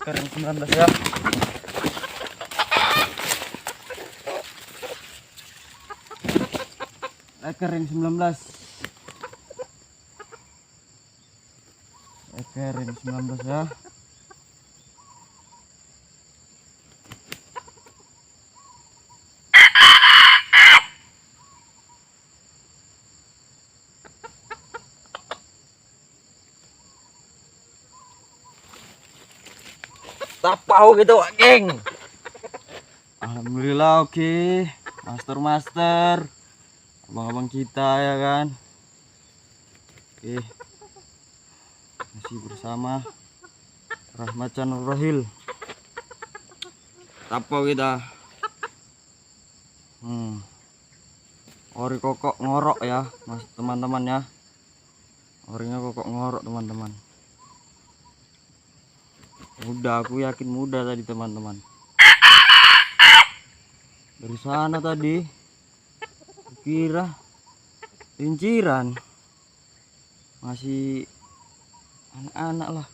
Kering 19 ya. Kering 19. Kering 19 ya. Tapau gitu, geng. Alhamdulillah oke. Master abang-abang kita ya kan. Oke. Masih bersama Rahmat Channel Rohil. Tapau kita. Ori kokok ngorok ya, Mas teman-teman ya. Orinya kokok ngorok teman-teman. Mudah, aku yakin mudah tadi teman-teman. Dari sana tadi kira rinciran masih anak-anak lah.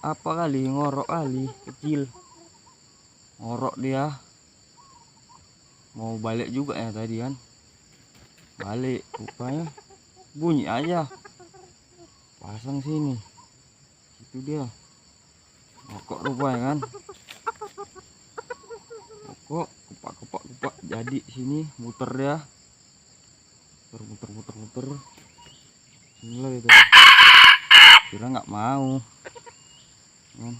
Apa kali ngorok kali kecil. Ngorok dia. Mau balik juga ya tadi kan. Balik rupanya bunyi aja. Pasang sini. Itu dia. Ngokok rupanya kan. Ngokok kepak jadi sini muter ya. Muter. Inilah itu. Kira nggak mau. Kan.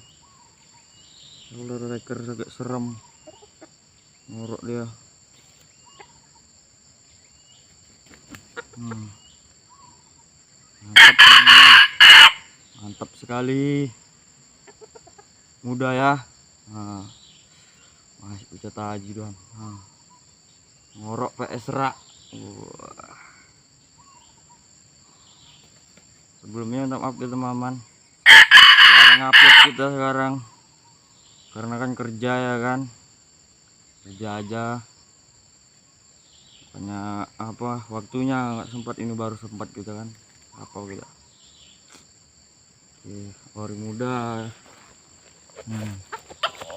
Roller reker agak serem. Ngorok dia. Mantap sekali. Mudah ya. Masih pucat aja doang. Ngorok PS rak. Sebelumnya minta maaf ya teman-teman. Jarang upload kita sekarang. Karena kan kerja ya kan. Kerja aja. Banyak apa waktunya nggak sempat, ini baru sempat kita kan. Apa kita. Oke, ori muda.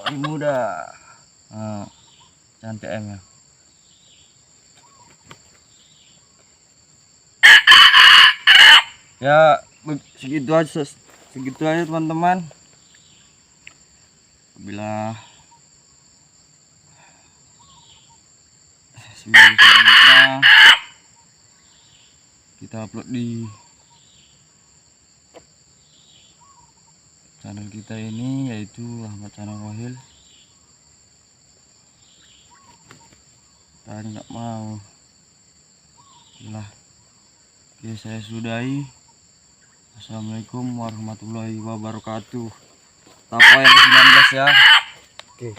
Ori muda. Cantik ya. Ya segitu aja teman-teman. Bila video selanjutnya kita upload di channel kita ini, yaitu Rahmat Channel Rohil. Tadi nggak mau lah. Oke, saya sudahi. Assalamualaikum warahmatullahi wabarakatuh. Tapau yang ke-19 ya. Oke.